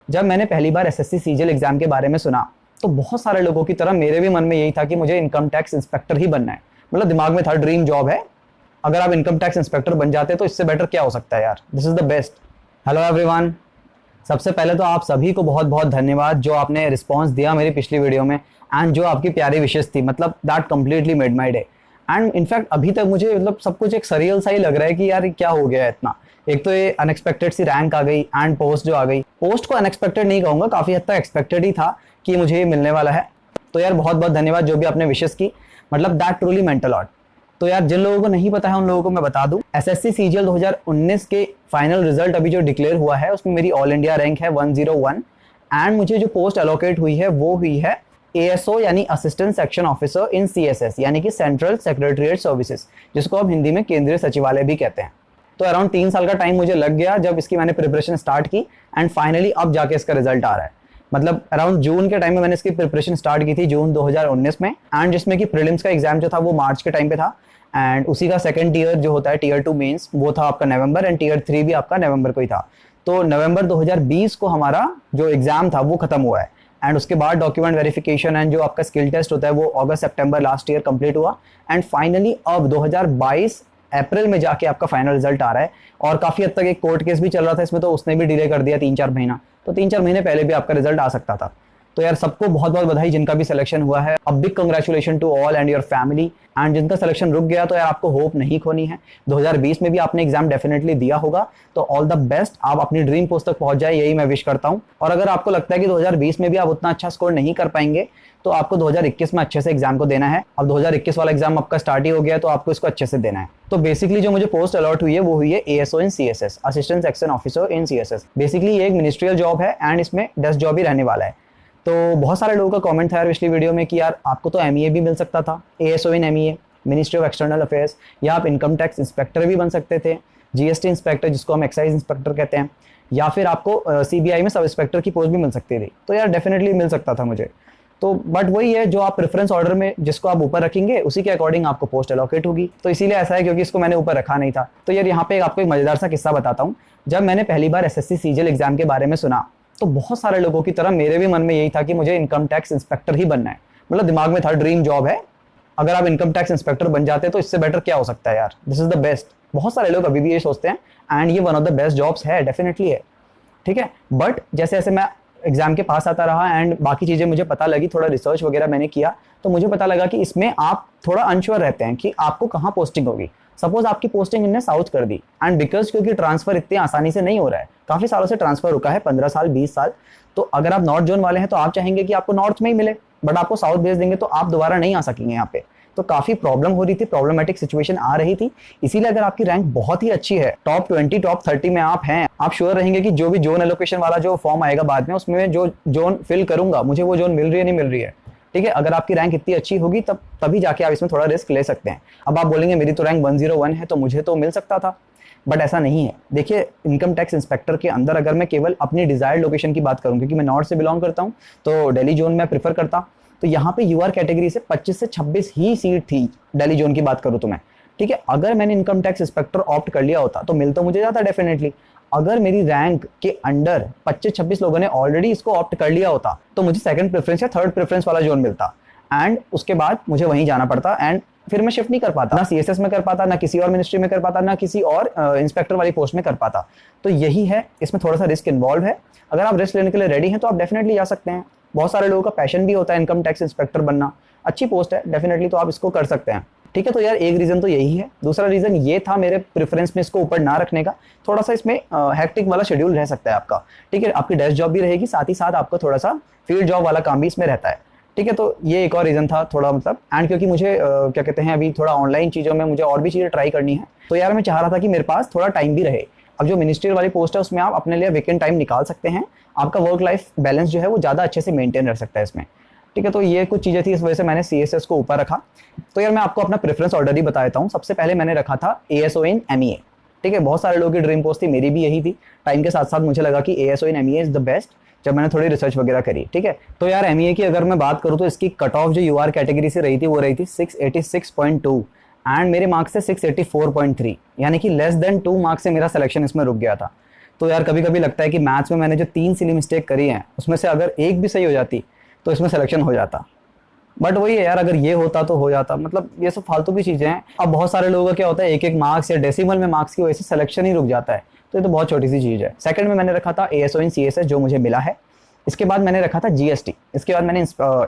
जब मैंने पहली बार एसएससी सीजीएल एग्जाम के बारे में सुना तो बहुत सारे लोगों की तरह मेरे भी मन में यही था कि मुझे इनकम टैक्स इंस्पेक्टर ही बनना है। मतलब दिमाग में था ड्रीम जॉब है, अगर आप इनकम टैक्स इंस्पेक्टर बन जाते तो इससे बेटर क्या हो सकता है यार, this is the best. Hello everyone, सबसे पहले तो आप सभी को बहुत बहुत धन्यवाद जो आपने रिस्पॉन्स दिया मेरी पिछली वीडियो में एंड जो आपकी प्यारी विशेष थी, मतलब that completely made my day. And in fact अभी तक मुझे मतलब सब कुछ एक सरियल सा ही लग रहा है कि यार क्या हो गया है इतना। एक तो ये अनएक्सपेक्टेड सी रैंक आ गई एंड पोस्ट जो आ गई, पोस्ट को अनएक्सपेक्टेड नहीं कहूंगा, काफी हद तक एक्सपेक्टेड ही था कि मुझे ये मिलने वाला है। तो यार बहुत बहुत धन्यवाद जो भी आपने विशेष की, मतलब that truly meant a lot. तो यार जिन लोगों को नहीं पता है उन लोगों को मैं बता दूं, एसएससी सीजीएल 2019 के फाइनल रिजल्ट अभी जो डिक्लेयर हुआ है उसमें मेरी ऑल इंडिया रैंक है 101 एंड मुझे जो पोस्ट एलोकेट हुई है वो हुई है एएसओ यानी assistant section officer in CSS यानी कि सेंट्रल सेक्रेटरीट सर्विसेज, जिसको अब हिंदी में केंद्रीय सचिवालय भी कहते हैं। तो अराउंड 3 साल का टाइम मुझे लग गया जब इसकी मैंने प्रिपरेशन स्टार्ट की एंड फाइनली अब जाके इसका रिजल्ट आ रहा है। मतलब अराउंड जून के टाइम में मैंने इसकी प्रिपरेशन स्टार्ट की थी, जून 2019 में, एंड जिसमें कि प्रीलिम्स का एग्जाम जो था वो मार्च के टाइम पे था एंड उसी का सेकंड टीयर जो होता है टीयर 2 मेंस वो था आपका नवंबर एंड टीयर 3 भी आपका नवंबर को ही था। तो नवंबर 2020 को हमारा जो एग्जाम था वो खत्म हुआ है एंड उसके बाद डॉक्यूमेंट वेरिफिकेशन एंड जो आपका स्किल टेस्ट होता है वो अगस्त सितंबर लास्ट ईयर कंप्लीट हुआ एंड फाइनली अब 2022 अप्रैल में जाके आपका फाइनल रिजल्ट आ रहा है। और काफी हद तक एक कोर्ट केस भी चल रहा था इसमें, तो उसने भी डिले कर दिया 3-4 महीना, तो 3-4 महीने पहले भी आपका रिजल्ट आ सकता था। तो यार सबको बहुत बहुत बधाई जिनका भी सिलेक्शन हुआ है। अब big congratulation to all and your family. And जिनका सिलेक्शन रुक गया तो यार आपको होप नहीं खोनी है, 2020 में भी आपने एग्जाम डेफिनेटली दिया होगा, तो ऑल द बेस्ट, आप अपनी ड्रीम पोस्ट तक पहुंच जाए यही मैं विश करता हूं। और अगर आपको लगता है कि 2020 में भी आप उतना अच्छा स्कोर नहीं कर पाएंगे तो आपको 2021 में अच्छे से एग्जाम को देना है। अब 2021 वाला एग्जाम आपका स्टार्ट ही हो गया है तो आपको इसको अच्छे से देना है। तो बेसिकली जो मुझे पोस्ट अलॉट हुई है वो हुई है ASO in CSS, assistant section officer in CSS. Basically ये एक मिनिस्ट्रियल जॉब है एंड इसमें डेस्क जॉब ही रहने वाला है। तो बहुत सारे लोगों का कमेंट था यार पिछली वीडियो में कि यार आपको तो एमईए भी मिल सकता था, ASO in MEA ministry of external affairs, या आप इनकम टैक्स इंस्पेक्टर भी बन सकते थे, जीएसटी इंस्पेक्टर जिसको हम एक्साइज इंस्पेक्टर कहते हैं, या फिर आपको सीबीआई में सब इंस्पेक्टर की पोस्ट भी मिल सकती थी। तो यार डेफिनेटली मिल सकता था मुझे। तो बट वही है, जो आप प्रेफरेंस ऑर्डर में जिसको आप ऊपर रखेंगे उसी के अकॉर्डिंग आपको पोस्ट एलोकेट होगी। तो इसीलिए ऐसा है क्योंकि इसको मैंने ऊपर रखा नहीं था। तो यार यहाँ पे आपको एक मजेदार सा किस्सा बताता हूँ। जब मैंने पहली बार एसएससी सीजीएल एग्जाम के बारे में सुना तो बहुत सारे लोगों की तरह मेरे भी मन में यही था कि मुझे इनकम टैक्स इंस्पेक्टर ही बनना है। मतलब दिमाग में था ड्रीम जॉब है, अगर आप इनकम टैक्स इंस्पेक्टर बन जाते तो इससे बेटर क्या हो सकता है यार, दिस इज द बेस्ट। बहुत सारे लोग अभी भी ये सोचते हैं एंड ये one of the best jobs है, डेफिनेटली है, ठीक है। बट जैसे जैसे मैं एग्जाम के पास आता रहा एंड बाकी चीजें मुझे पता लगी, थोड़ा रिसर्च वगैरह मैंने किया, तो मुझे पता लगा कि इसमें आप थोड़ा अनश्योर रहते हैं कि आपको कहाँ पोस्टिंग होगी। सपोज आपकी पोस्टिंग इनने साउथ कर दी एंड बिकॉज क्योंकि ट्रांसफर इतनी आसानी से नहीं हो रहा है, काफी सालों से ट्रांसफर रुका है, 15 साल 20 साल, तो अगर आप नॉर्थ जोन वाले हैं तो आप चाहेंगे कि आपको नॉर्थ में ही मिले, बट आपको साउथ भेज देंगे तो आप दोबारा नहीं आ सकेंगे यहाँ पे। तो काफी प्रॉब्लम हो रही थी, प्रॉब्लमेटिक सिचुएशन आ रही थी। इसीलिए अगर आपकी रैंक बहुत ही अच्छी है, टॉप 20 टॉप 30 में आप हैं, आप श्योर रहेंगे कि जो भी जोन एलोकेशन वाला जो फॉर्म आएगा बाद में उसमें जो जोन फिल करूंगा मुझे वो जोन मिल रही है नहीं मिल रही है, ठीक है। अगर आपकी रैंक इतनी अच्छी होगी तभी जाके आप इसमें थोड़ा रिस्क ले सकते हैं। अब आप बोलेंगे मेरी तो रैंक 101 है तो मुझे तो मिल सकता था, बट ऐसा नहीं है। देखिए इनकम टैक्स इंस्पेक्टर के अंदर अगर मैं केवल अपनी डिजायर्ड लोकेशन की बात करूं, क्योंकि मैं नॉर्थ से बिलोंग करता हूं तो दिल्ली जोन में प्रीफर करता, तो यहाँ पे यूआर कैटेगरी से 25 से 26 ही सीट थी दिल्ली जोन की बात करूं तो मैं, ठीक है। अगर मैंने इनकम टैक्स इंस्पेक्टर ऑप्ट कर लिया होता तो मिल तो मुझे जाता डेफिनेटली। अगर मेरी रैंक के अंडर 25-26 लोगों ने ऑलरेडी इसको ऑप्ट कर लिया होता तो मुझे सेकंड प्रेफरेंस या थर्ड प्रेफरेंस वाला जोन मिलता एंड उसके बाद मुझे वहीं जाना पड़ता एंड फिर मैं शिफ्ट नहीं कर पाता, ना सीएसएस में कर पाता, ना किसी और मिनिस्ट्री में कर पाता, ना किसी और इंस्पेक्टर वाली पोस्ट में कर पाता। तो यही है, इसमें थोड़ा सा रिस्क इन्वॉल्व है। अगर आप रिस्क लेने के लिए रेडी हैं तो आप डेफिनेटली जा सकते हैं। बहुत सारे लोगों का पैशन भी होता है इनकम टैक्स इंस्पेक्टर बनना, अच्छी पोस्ट है डेफिनेटली, तो आप इसको कर सकते हैं, ठीक है। तो यार एक रीजन तो यही है। दूसरा रीजन ये था मेरे प्रेफरेंस में इसको ऊपर ना रखने का, थोड़ा सा इसमें हेक्टिक वाला शेड्यूल रह सकता है आपका, ठीक है। आपकी डेस्क जॉब भी रहेगी, साथ ही साथ आपको थोड़ा सा फील्ड जॉब वाला काम भी इसमें रहता है, ठीक है। तो ये एक और रीजन था थोड़ा, मतलब एंड क्योंकि मुझे क्या कहते हैं अभी थोड़ा ऑनलाइन चीज़ों में मुझे और भी चीज़ें ट्राई करनी है, तो यार मैं चाह रहा था कि मेरे पास थोड़ा टाइम भी रहे। अब जो मिनिस्ट्रियल वाली पोस्ट है उसमें आप अपने लिए वीकेंड टाइम निकाल सकते हैं, आपका वर्क लाइफ बैलेंस जो है वो ज़्यादा अच्छे से मेंटेन रह सकता है इसमें, ठीक है। तो ये कुछ चीज़ें थी, इस वजह से मैंने सीएसएस को ऊपर रखा। तो यार मैं आपको अपना प्रेफरेंस ऑर्डर ही बता देता हूँ। सबसे पहले मैंने रखा था एएसओ इन एमईए, ठीक है। बहुत सारे लोगों की ड्रीम पोस्ट थी, मेरी भी यही थी। टाइम के साथ साथ मुझे लगा कि ASO in MEA is the best, जब मैंने थोड़ी रिसर्च वगैरह करी, ठीक है। तो यार एमईए की अगर मैं बात करूँ तो इसकी कट ऑफ जो यूआर कैटेगरी से रही थी वो रही थी 686.2 एंड मेरे मार्क्स से 684.3, यानी कि लेस देन 2 मार्क्स से मेरा सिलेक्शन इसमें रुक गया था। तो यार कभी कभी लगता है कि मैथ्स में मैंने जो 3 सिली मिस्टेक करी हैं उसमें से अगर एक भी सही हो जाती तो इसमें सिलेक्शन हो जाता। बट वही है यार, अगर ये होता तो हो जाता, मतलब ये सब फालतू की चीज़ें हैं। अब बहुत सारे लोगों का क्या होता है, एक एक मार्क्स या डेसिमल में मार्क्स की वजह से सिलेक्शन ही रुक जाता है। तो ये तो बहुत छोटी सी चीज़ है। सेकंड में मैंने रखा था ASO इन CSS, जो मुझे मिला है। इसके बाद मैंने रखा था GST। इसके बाद मैंने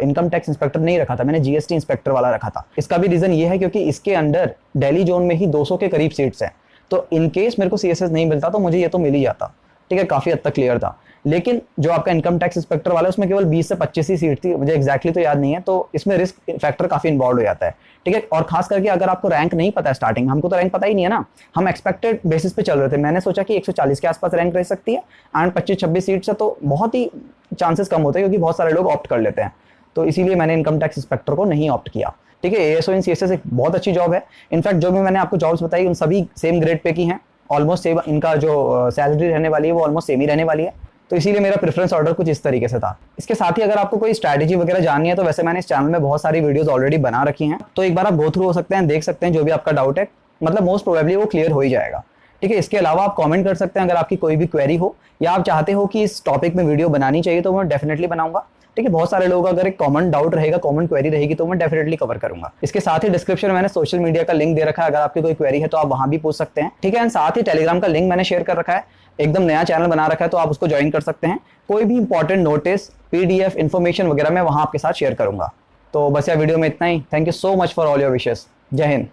इनकम टैक्स इंस्पेक्टर नहीं रखा था, मैंने GST इंस्पेक्टर वाला रखा था। इसका भी रीज़न ये है क्योंकि इसके अंडर दिल्ली जोन में ही 200 के करीब सीट्स हैं। तो इन केस मेरे को CSS नहीं मिलता तो मुझे ये तो मिल ही जाता। ठीक है, काफ़ी हद तक क्लियर था। लेकिन जो आपका इनकम टैक्स इंस्पेक्टर वाला है उसमें केवल 20 से 25 ही सीट थी, मुझे एक्जैक्टली तो याद नहीं है। तो इसमें रिस्क फैक्टर काफ़ी इन्वॉल्व हो जाता है। ठीक है, और खास करके अगर आपको रैंक नहीं पता है स्टार्टिंग, हमको तो रैंक पता ही नहीं है ना, हम एक्सपेक्टेड बेसिस पे चल रहे थे। मैंने सोचा कि 140 के आसपास रैंक रह सकती है एंड 25-26 सीट से तो बहुत ही चांसेस कम होते हैं क्योंकि बहुत सारे लोग ऑप्ट कर लेते हैं। तो इसीलिए मैंने इनकम टैक्स इंस्पेक्टर को नहीं ऑप्ट किया। ठीक है, ASO इन CSS एक बहुत अच्छी जॉब है। इनफैक्ट जो भी मैंने आपको जॉब्स बताई उन सभी सेम ग्रेड पे की हैं, ऑलमोस्ट सेम। इनका जो सैलरी रहने वाली है वो ऑलमोस्ट सेम ही रहने वाली है। तो इसीलिए मेरा प्रेफरेंस ऑर्डर कुछ इस तरीके से था। इसके साथ ही अगर आपको कोई स्ट्रैटेजी वगैरह जाननी है तो वैसे मैंने इस चैनल में बहुत सारी वीडियोस ऑलरेडी बना रखी हैं, तो एक बार आप गो थ्रू हो सकते हैं, देख सकते हैं जो भी आपका डाउट है, मतलब मोस्ट प्रोबेबली वो क्लियर हो ही जाएगा। ठीक है, इसके अलावा आप कमेंट कर सकते हैं अगर आपकी कोई भी क्वेरी हो या आप चाहते हो कि इस टॉपिक में वीडियो बनानी चाहिए तो मैं डेफिनेटली बनाऊंगा। ठीक है, बहुत सारे लोग अगर एक कॉमन डाउट रहेगा, कॉमन क्वेरी रहेगी तो मैं डेफिनेटली कवर करूंगा। इसके साथ ही डिस्क्रिप्शन में मैंने सोशल मीडिया का लिंक दे रखा है, अगर आपकी कोई क्वेरी है तो आप वहां भी पूछ सकते हैं। ठीक है, एंड साथ ही टेलीग्राम का लिंक मैंने शेयर कर रखा है, एकदम नया चैनल बना रखा है तो आप उसको ज्वाइन कर सकते हैं। कोई भी इंपॉर्टेंट नोटिस, PDF, इन्फॉर्मेशन वगैरह मैं वहां आपके साथ शेयर करूंगा। तो बस यार वीडियो में इतना ही। Thank you so much for all your wishes. जय हिंद।